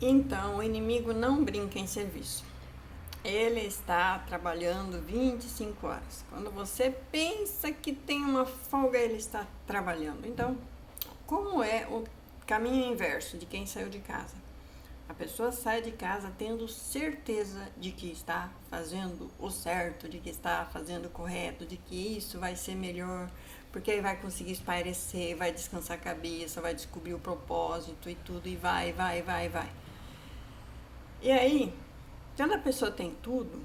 Então, o inimigo não brinca em serviço. Ele está trabalhando 25 horas. Quando você pensa que tem uma folga, ele está trabalhando. Então, como é o caminho inverso de quem saiu de casa? A pessoa sai de casa tendo certeza de que está fazendo o certo, de que está fazendo o correto, de que isso vai ser melhor, porque aí vai conseguir espairecer, vai descansar a cabeça, vai descobrir o propósito e tudo, e vai. E aí, quando a pessoa tem tudo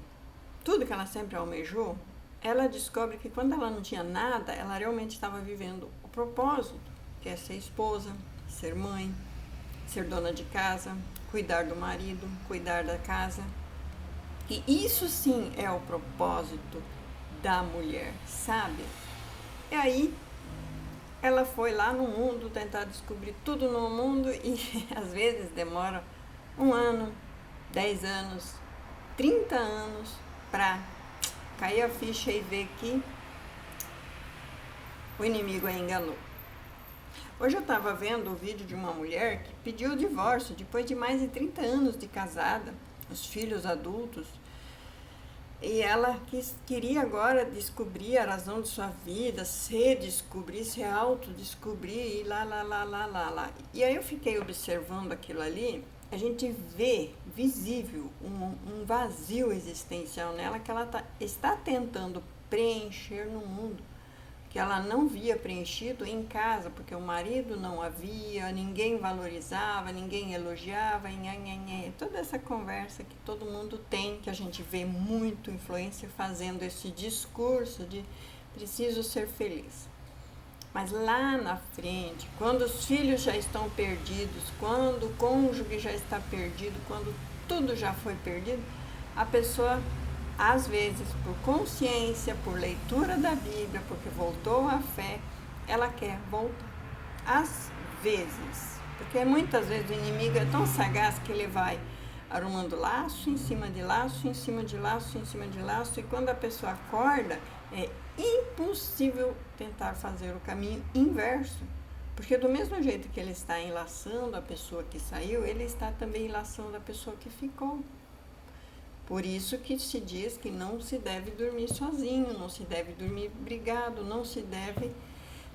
que ela sempre almejou, ela descobre que quando ela não tinha nada, ela realmente estava vivendo o propósito, que é ser esposa, ser mãe, ser dona de casa, cuidar do marido, cuidar da casa. E isso sim é o propósito da mulher, sabe? E aí ela foi lá no mundo tentar descobrir tudo no mundo e às vezes demora 1 ano, 10 anos, 30 anos para cair a ficha e ver que o inimigo a enganou. Hoje eu estava vendo o vídeo de uma mulher que pediu o divórcio depois de mais de 30 anos de casada, os filhos adultos, e ela queria agora descobrir a razão de sua vida, se autodescobrir e lá. E aí eu fiquei observando aquilo ali, a gente vê visível um vazio existencial nela que ela está tentando preencher no mundo, que ela não via preenchido em casa, porque o marido não havia, ninguém valorizava, ninguém elogiava, toda essa conversa que todo mundo tem, que a gente vê muito influencer fazendo esse discurso de preciso ser feliz. Mas lá na frente, quando os filhos já estão perdidos, quando o cônjuge já está perdido, quando tudo já foi perdido, a pessoa, às vezes, por consciência, por leitura da Bíblia, porque voltou à fé, ela quer voltar. Às vezes, porque muitas vezes o inimigo é tão sagaz que ele vai arrumando laço em cima de laço, em cima de laço, em cima de laço, e quando a pessoa acorda, é impossível tentar fazer o caminho inverso. Porque do mesmo jeito que ele está enlaçando a pessoa que saiu, ele está também enlaçando a pessoa que ficou. Por isso que se diz que não se deve dormir sozinho, não se deve dormir brigado, não se deve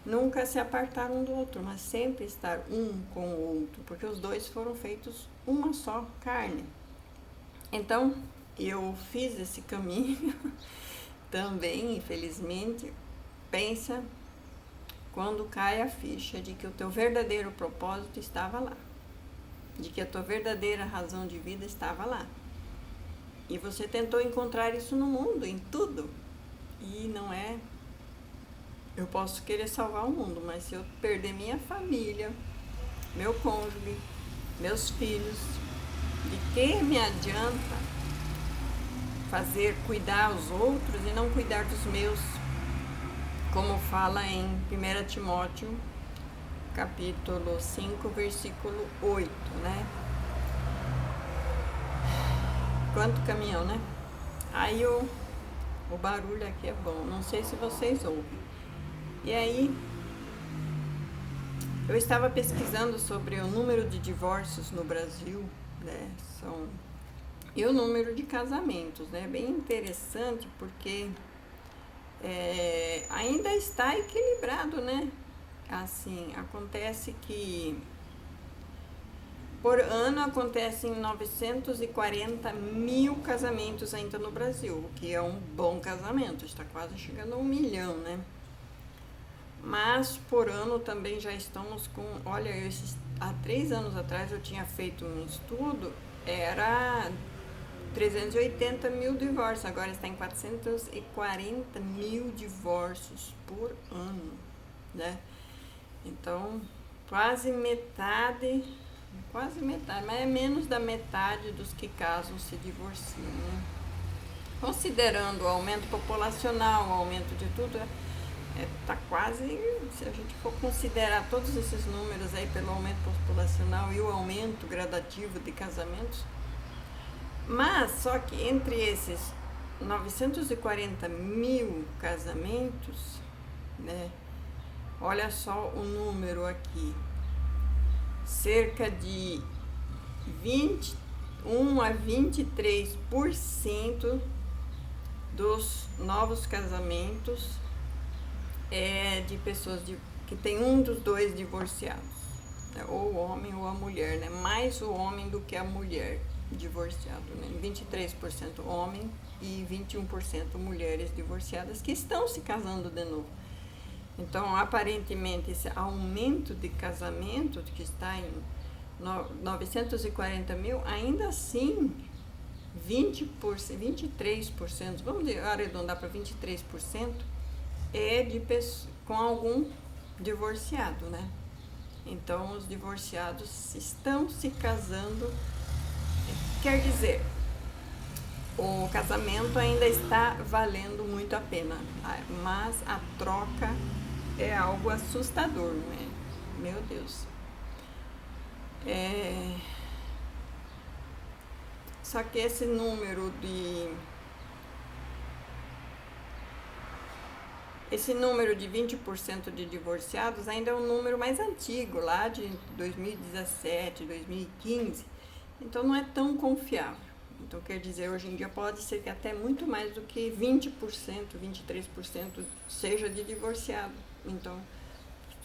nunca se apartar um do outro, mas sempre estar um com o outro, porque os dois foram feitos uma só carne. Então, eu fiz esse caminho também, infelizmente. Pensa quando cai a ficha de que o teu verdadeiro propósito estava lá, de que a tua verdadeira razão de vida estava lá. E você tentou encontrar isso no mundo, em tudo. E não é... Eu posso querer salvar o mundo, mas se eu perder minha família, meu cônjuge, meus filhos, de que me adianta cuidar os outros e não cuidar dos meus? Como fala em 1 Timóteo, capítulo 5, versículo 8, né? Quanto caminhão, né? Aí o barulho aqui é bom, não sei se vocês ouvem. E aí, eu estava pesquisando sobre o número de divórcios no Brasil, né? E o número de casamentos, né? Bem interessante, porque ainda está equilibrado, né? Assim, acontece que por ano acontecem 940 mil casamentos ainda no Brasil, o que é um bom casamento, está quase chegando a 1 milhão, né? Mas por ano também já estamos com... Olha, há 3 anos atrás eu tinha feito um estudo, era 380 mil divórcios, agora está em 440 mil divórcios por ano, né? Então, quase metade, mas é menos da metade dos que casam se divorciam, né? Considerando o aumento populacional, o aumento de tudo, tá quase, se a gente for considerar todos esses números aí pelo aumento populacional e o aumento gradativo de casamentos, mas só que entre esses 940 mil casamentos, né, olha só o número aqui, cerca de 21 a 23% dos novos casamentos é de pessoas que tem um dos dois divorciados, né? Ou o homem ou a mulher, né? Mais o homem do que a mulher divorciado, né? 23% homem e 21% mulheres divorciadas que estão se casando de novo. Então, aparentemente, esse aumento de casamento que está em 940 mil, ainda assim 23%, vamos arredondar para 23%, é de pessoas com algum divorciado, né? Então, os divorciados estão se casando, quer dizer, o casamento ainda está valendo muito a pena, mas a troca é algo assustador, não é? Meu Deus. Só que esse número de 20% de divorciados ainda é um número mais antigo, lá de 2017, 2015. Então não é tão confiável. Então quer dizer, hoje em dia pode ser que até muito mais do que 20%, 23% seja de divorciado. Então,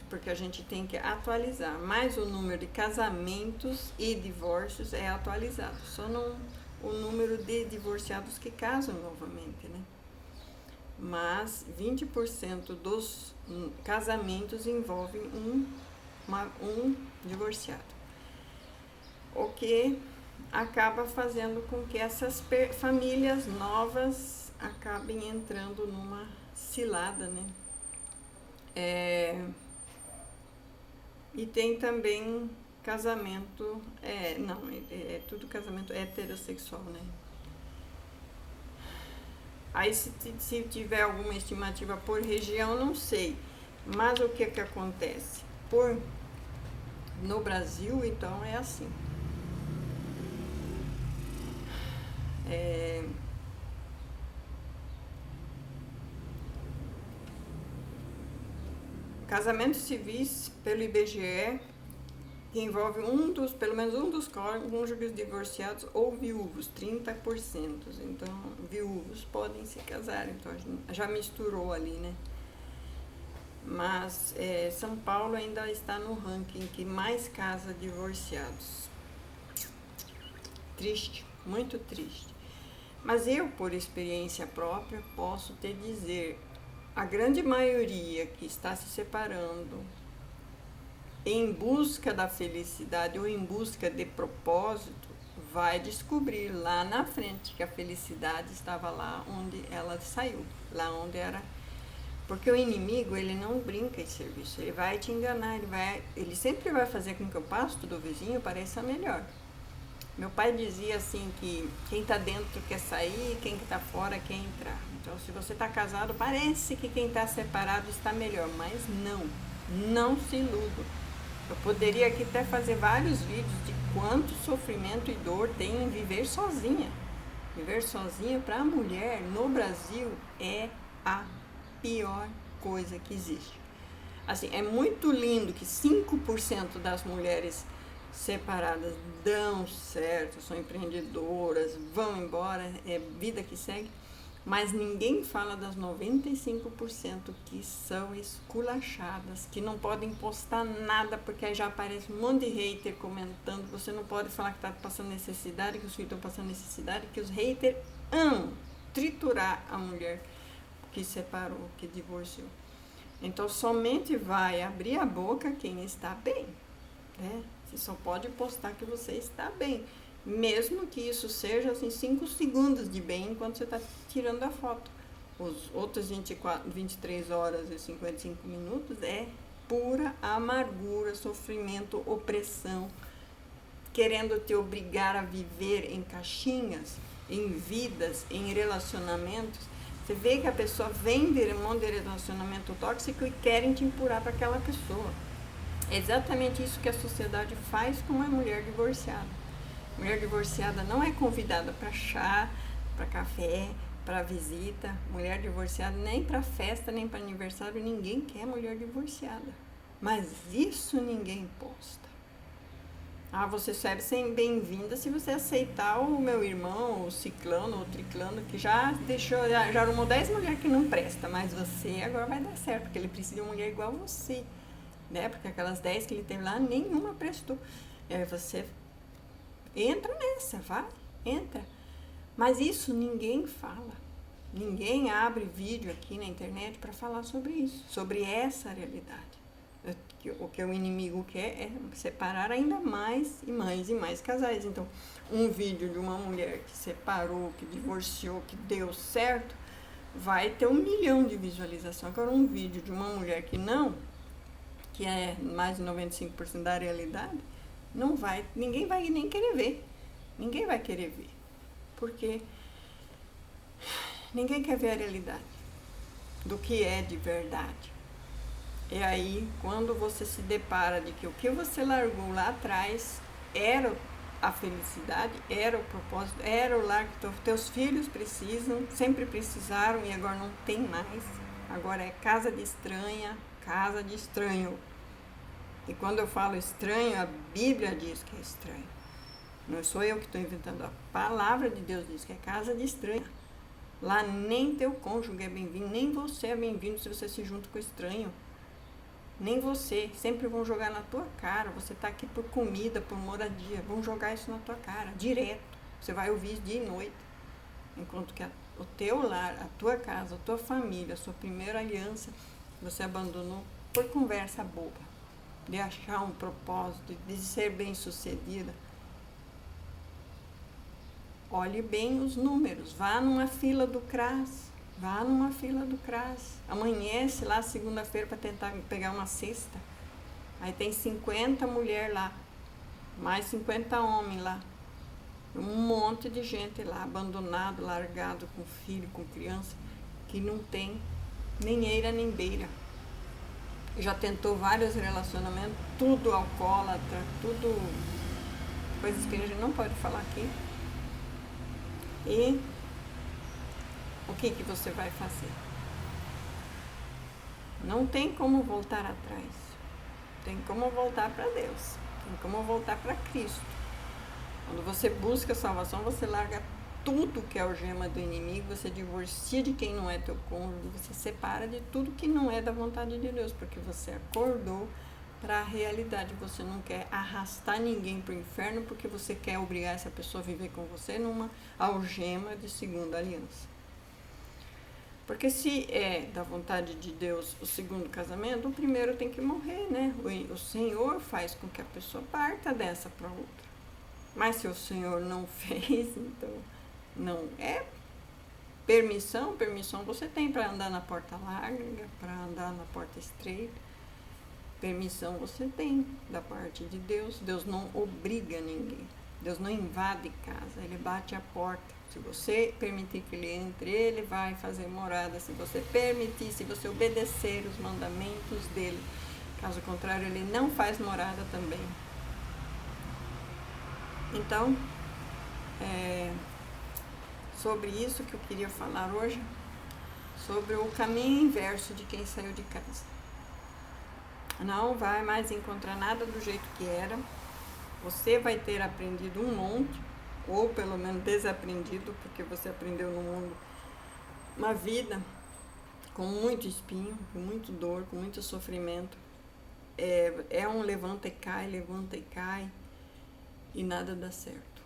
porque a gente tem que atualizar. Mas o número de casamentos e divórcios é atualizado. Só não o número de divorciados que casam novamente, né? Mas 20% dos casamentos envolvem um divorciado. O que acaba fazendo com que essas famílias novas acabem entrando numa cilada, né? E tem também casamento, é tudo casamento heterossexual, né? Aí se tiver alguma estimativa por região, não sei. Mas o que acontece? No Brasil, então, é assim. Casamentos civis pelo IBGE que envolve pelo menos um dos cônjuges divorciados ou viúvos, 30%. Então, viúvos podem se casar, então já misturou ali, né? Mas São Paulo ainda está no ranking que mais casa divorciados. Triste, muito triste. Mas eu, por experiência própria, posso te dizer, a grande maioria que está se separando em busca da felicidade ou em busca de propósito, vai descobrir lá na frente que a felicidade estava lá onde ela saiu, lá onde era. Porque o inimigo, ele não brinca em serviço, ele vai te enganar, ele sempre vai fazer com que o pasto do vizinho pareça melhor. Meu pai dizia assim que quem está dentro quer sair, quem está fora quer entrar. Então, se você está casado, parece que quem está separado está melhor, mas não se iluda. Eu poderia aqui até fazer vários vídeos de quanto sofrimento e dor tem em viver sozinha. Viver sozinha para a mulher no Brasil é a pior coisa que existe. Assim, é muito lindo que 5% das mulheres separadas dão certo, são empreendedoras, vão embora, é vida que segue, mas ninguém fala das 95% que são esculachadas, que não podem postar nada porque aí já aparece um monte de hater comentando, você não pode falar que está passando necessidade, que os filhos estão passando necessidade, que os haters amam triturar a mulher que separou, que divorciou. Então somente vai abrir a boca quem está bem, né? Você só pode postar que você está bem, mesmo que isso seja assim 5 segundos de bem enquanto você está tirando a foto. Os outros 23 horas e 55 minutos é pura amargura, sofrimento, opressão, querendo te obrigar a viver em caixinhas, em vidas, em relacionamentos. Você vê que a pessoa vem de um monte de relacionamento tóxico e querem te empurrar para aquela pessoa. É exatamente isso que a sociedade faz com uma mulher divorciada. Mulher divorciada não é convidada para chá, para café, para visita. Mulher divorciada nem para festa, nem para aniversário, ninguém quer mulher divorciada. Mas isso ninguém posta. Ah, você serve sem bem-vinda se você aceitar o meu irmão, o ciclano, o triclano, que já deixou, já arrumou 10 mulheres que não presta, mas você agora vai dar certo, porque ele precisa de uma mulher igual a você, né? Porque aquelas 10 que ele teve lá, nenhuma prestou. E aí você entra nessa, vai, entra. Mas isso ninguém fala. Ninguém abre vídeo aqui na internet para falar sobre isso, sobre essa realidade. O que o inimigo quer é separar ainda mais e mais casais. Então, um vídeo de uma mulher que separou, que divorciou, que deu certo, vai ter 1 milhão de visualizações. Agora, um vídeo de uma mulher que não, que é mais de 95% da realidade, não vai, ninguém vai nem querer ver. Ninguém vai querer ver. Porque ninguém quer ver a realidade do que é de verdade. E aí, quando você se depara de que o que você largou lá atrás era a felicidade, era o propósito, era o lar que teus filhos precisam, sempre precisaram e agora não tem mais. Agora é casa de estranha, casa de estranho. E quando eu falo estranho, a Bíblia diz que é estranho. Não sou eu que estou inventando, a palavra de Deus diz que é casa de estranho. Lá nem teu cônjuge é bem-vindo, nem você é bem-vindo se você se junta com estranho. Nem você, sempre vão jogar na tua cara, você está aqui por comida, por moradia, vão jogar isso na tua cara, direto. Você vai ouvir isso dia e noite. Enquanto que o teu lar, a tua casa, a tua família, a sua primeira aliança, você abandonou por conversa boba, de achar um propósito, de ser bem-sucedida. Olhe bem os números, vá numa fila do CRAS. Vá numa fila do CRAS. Amanhece lá segunda-feira para tentar pegar uma cesta. Aí tem 50 mulheres lá, mais 50 homens lá. Um monte de gente lá, abandonado, largado, com filho, com criança, que não tem nem eira nem beira. Já tentou vários relacionamentos, tudo alcoólatra, tudo coisas que a gente não pode falar aqui. E o que você vai fazer? Não tem como voltar atrás. Tem como voltar para Deus. Tem como voltar para Cristo. Quando você busca salvação, você larga tudo que é algema do inimigo, você divorcia de quem não é teu cônjuge, você separa de tudo que não é da vontade de Deus, porque você acordou para a realidade. Você não quer arrastar ninguém para o inferno, porque você quer obrigar essa pessoa a viver com você numa algema de segunda aliança. Porque se é da vontade de Deus o segundo casamento, o primeiro tem que morrer, né? O Senhor faz com que a pessoa parta dessa para outra. Mas se o Senhor não fez, então não é permissão você tem para andar na porta larga, para andar na porta estreita. Permissão você tem da parte de Deus. Deus não obriga ninguém. Deus não invade casa, ele bate a porta. Se você permitir que ele entre, ele vai fazer morada. Se você permitir, se você obedecer os mandamentos dele. Caso contrário, ele não faz morada também. Então, sobre isso que eu queria falar hoje, sobre o caminho inverso de quem saiu de casa. Não vai mais encontrar nada do jeito que era. Você vai ter aprendido um monte, ou pelo menos desaprendido, porque você aprendeu no mundo uma vida com muito espinho, com muito dor, com muito sofrimento. É um levanta e cai, e nada dá certo.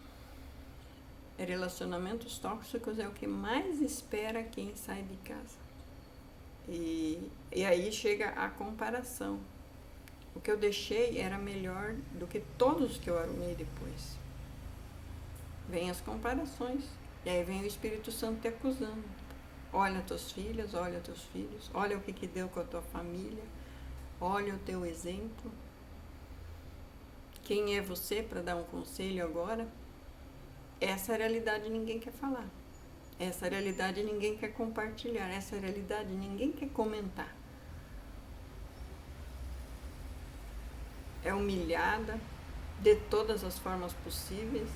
Relacionamentos tóxicos é o que mais espera quem sai de casa. E aí chega a comparação. O que eu deixei era melhor do que todos que eu arrumei depois. Vem as comparações. E aí vem o Espírito Santo te acusando. Olha tuas filhas, olha teus filhos, olha o que deu com a tua família, olha o teu exemplo. Quem é você para dar um conselho agora? Essa realidade ninguém quer falar. Essa realidade ninguém quer compartilhar. Essa realidade ninguém quer comentar. É humilhada de todas as formas possíveis.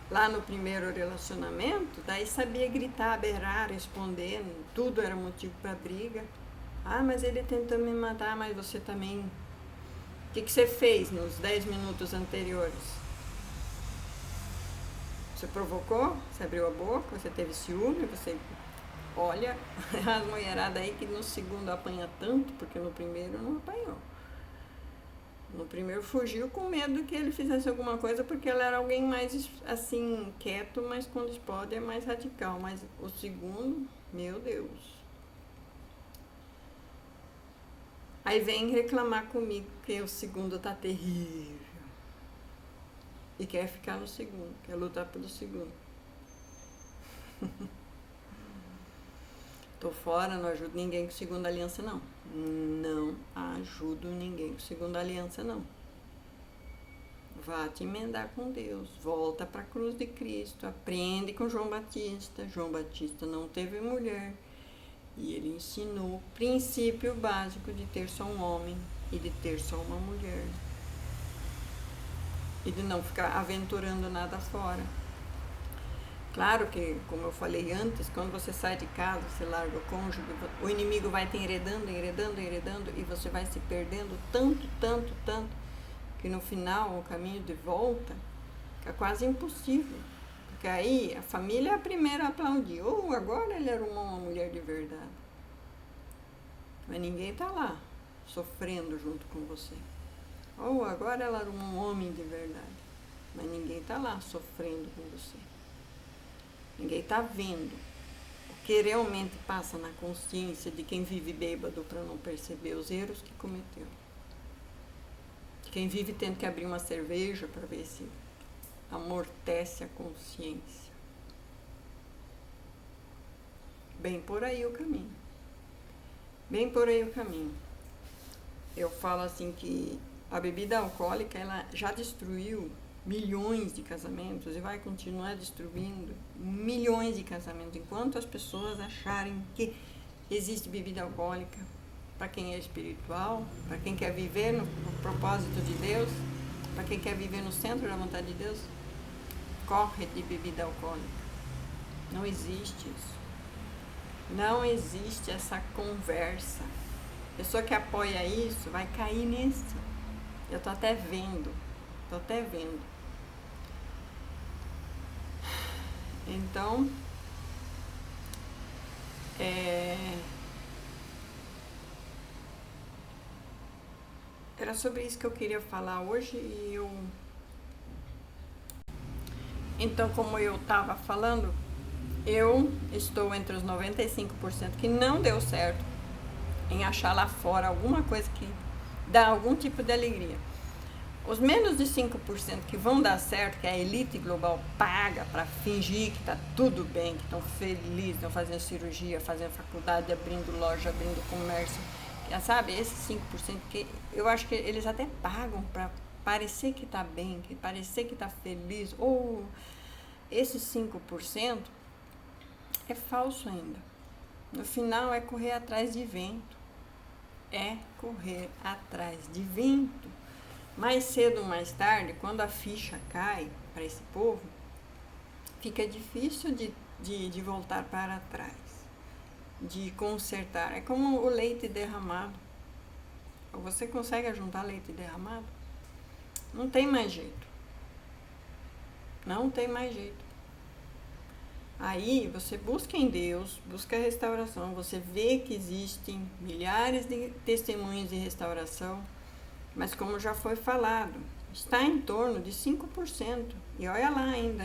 Lá no primeiro relacionamento, daí sabia gritar, berrar, responder, tudo era motivo para briga. Ah, mas ele tentou me matar, mas você também O que você fez nos 10 minutos anteriores? Você provocou? Você abriu a boca? Você teve ciúme? Você... Olha, as mulheradas aí que no segundo apanha tanto, porque no primeiro não apanhou. No primeiro fugiu com medo que ele fizesse alguma coisa, porque ela era alguém mais, assim, quieto, mas quando explode é mais radical. Mas o segundo, meu Deus. Aí vem reclamar comigo que o segundo tá terrível. E quer ficar no segundo, quer lutar pelo segundo. Tô fora, não ajudo ninguém com segunda aliança, não. Não ajudo ninguém com segunda aliança, não. Vá te emendar com Deus. Volta para a cruz de Cristo. Aprende com João Batista. João Batista não teve mulher. E ele ensinou o princípio básico de ter só um homem e de ter só uma mulher. E de não ficar aventurando nada fora. Claro que, como eu falei antes, quando você sai de casa, você larga o cônjuge, o inimigo vai te enredando, e você vai se perdendo tanto, que no final o caminho de volta fica quase impossível. Porque aí a família é a primeira a aplaudir. Agora ele era uma mulher de verdade. Mas ninguém está lá sofrendo junto com você. Agora ela era um homem de verdade. Mas ninguém está lá sofrendo com você. Ninguém está vendo o que realmente passa na consciência de quem vive bêbado para não perceber os erros que cometeu. Quem vive tendo que abrir uma cerveja para ver se amortece a consciência. Bem por aí o caminho. Bem por aí o caminho. Eu falo assim que a bebida alcoólica, ela já destruiu milhões de casamentos e vai continuar destruindo milhões de casamentos enquanto as pessoas acharem que existe bebida alcoólica para quem é espiritual, para quem quer viver no propósito de Deus, para quem quer viver no centro da vontade de Deus. Corre de bebida alcoólica. Não existe isso. Não existe essa conversa. A pessoa que apoia isso vai cair nisso. Eu tô até vendo. Então, era sobre isso que eu queria falar hoje Então, como eu estava falando, eu estou entre os 95% que não deu certo em achar lá fora alguma coisa que dá algum tipo de alegria. Os menos de 5% que vão dar certo, que a elite global paga para fingir que está tudo bem, que estão felizes, estão fazendo cirurgia, fazendo faculdade, abrindo loja, abrindo comércio, sabe? Esses 5% que eu acho que eles até pagam para parecer que está bem, que parecer que está feliz. Esses 5% é falso ainda. No final é correr atrás de vento. Mais cedo ou mais tarde, quando a ficha cai para esse povo, fica difícil de voltar para trás, de consertar. É como o leite derramado. Você consegue juntar leite derramado? Não tem mais jeito. Aí você busca em Deus, busca a restauração, você vê que existem milhares de testemunhos de restauração, mas como já foi falado, está em torno de 5%. E olha lá ainda,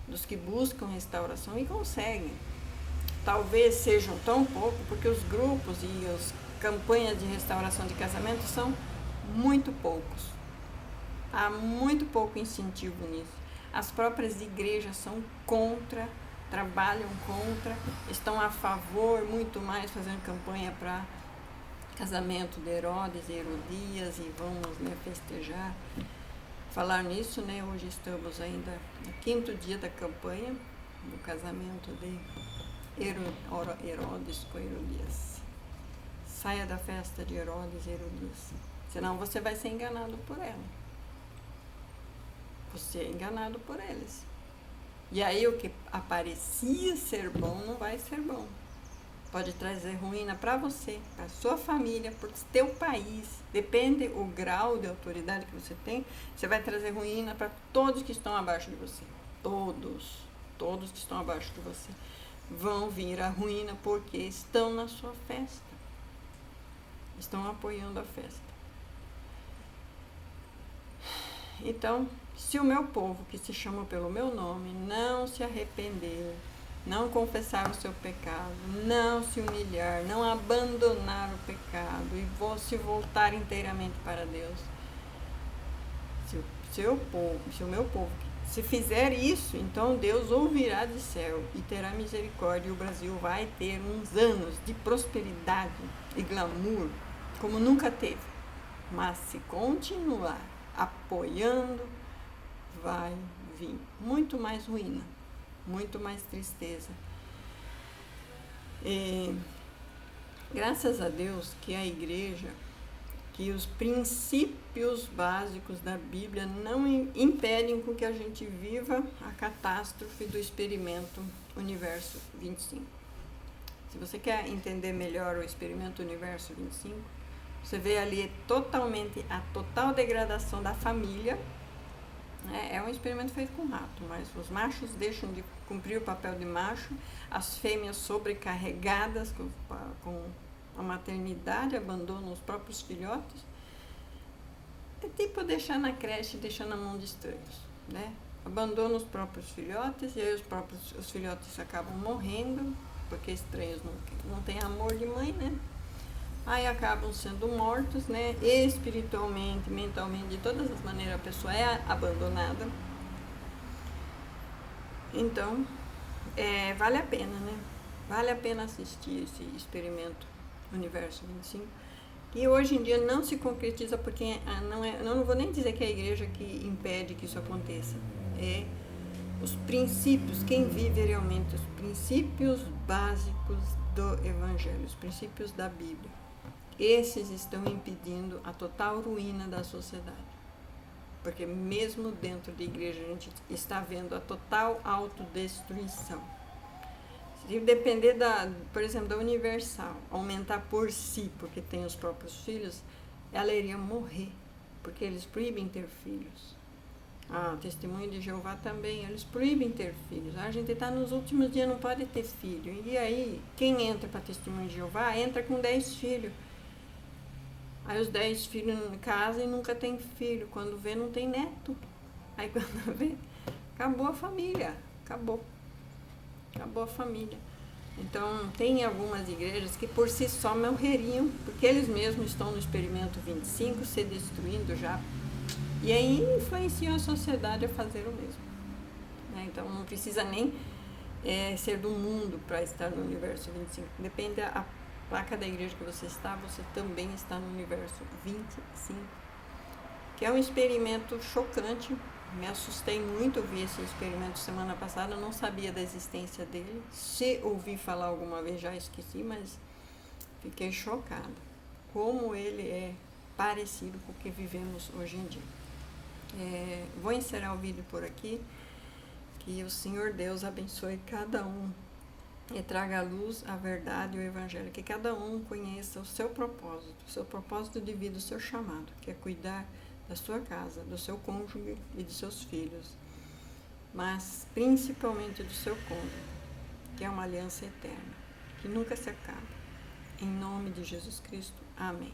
dos que buscam restauração e conseguem. Talvez sejam tão pouco, porque os grupos e as campanhas de restauração de casamento são muito poucos. Há muito pouco incentivo nisso. As próprias igrejas são contra, trabalham contra, estão a favor muito mais fazendo campanha para casamento de Herodes e Herodias e vamos festejar. Falar nisso, hoje estamos ainda no 5º dia da campanha do casamento de Herodes com Herodias. Saia da festa de Herodes e Herodias, senão você vai ser enganado por ela. Você é enganado por eles. E aí o que aparecia ser bom não vai ser bom. pode trazer ruína para você, para sua família, para o teu país. Depende o grau de autoridade que você tem, você vai trazer ruína para todos que estão abaixo de você. Todos que estão abaixo de você vão vir a ruína porque estão na sua festa. Estão apoiando a festa. Então, se o meu povo, que se chama pelo meu nome, não se arrepender, não confessar o seu pecado, não se humilhar, não abandonar o pecado e se voltar inteiramente para Deus, se o meu povo, se fizer isso, então Deus ouvirá do céu e terá misericórdia, e o Brasil vai ter uns anos de prosperidade e glamour como nunca teve. Mas se continuar apoiando, vai vir muito mais ruína, muito mais tristeza. E, graças a Deus que a igreja, que os princípios básicos da Bíblia não impedem com que a gente viva a catástrofe do experimento Universo 25. Se você quer entender melhor o experimento Universo 25, você vê ali a total degradação da família. É um experimento feito com rato, mas os machos deixam de cumprir o papel de macho, as fêmeas sobrecarregadas com a maternidade abandonam os próprios filhotes. É tipo deixar na creche, deixar na mão de estranhos, né? Abandona os próprios filhotes e aí os filhotes acabam morrendo, porque estranhos não têm amor de mãe, né? Aí acabam sendo mortos, né? Espiritualmente, mentalmente, de todas as maneiras a pessoa é abandonada. Então, vale a pena, né? Vale a pena assistir esse experimento Universo 25. E hoje em dia não se concretiza porque não vou nem dizer que é a igreja que impede que isso aconteça. É os princípios, quem vive realmente os princípios básicos do Evangelho, os princípios da Bíblia. Esses estão impedindo a total ruína da sociedade. Porque mesmo dentro da igreja a gente está vendo a total autodestruição. Se depender por exemplo, da Universal, aumentar por si, porque tem os próprios filhos, ela iria morrer, porque eles proíbem ter filhos. Testemunho de Jeová também, eles proíbem ter filhos. A gente está nos últimos dias, não pode ter filho. E aí, quem entra para Testemunho de Jeová, entra com 10 filhos. Aí os 10 filhos casam e nunca tem filho. Quando vê, não tem neto. Aí quando vê, acabou a família. Acabou a família. Então, tem algumas igrejas que por si só morreriam, porque eles mesmos estão no experimento 25, se destruindo já. E aí influenciam a sociedade a fazer o mesmo. Então, não precisa nem ser do mundo para estar no Universo 25. Depende da placa da igreja que você também está no Universo 25. Que é um experimento chocante. Me assustei muito, vi esse experimento semana passada, não sabia da existência dele. Se ouvi falar alguma vez, já esqueci, mas fiquei chocada. Como ele é parecido com o que vivemos hoje em dia. Vou encerrar o vídeo por aqui. Que o Senhor Deus abençoe cada um e traga à luz a verdade e o Evangelho. Que cada um conheça o seu propósito de vida, o seu chamado, que é cuidar da sua casa, do seu cônjuge e dos seus filhos, mas principalmente do seu cônjuge, que é uma aliança eterna, que nunca se acaba. Em nome de Jesus Cristo. Amém.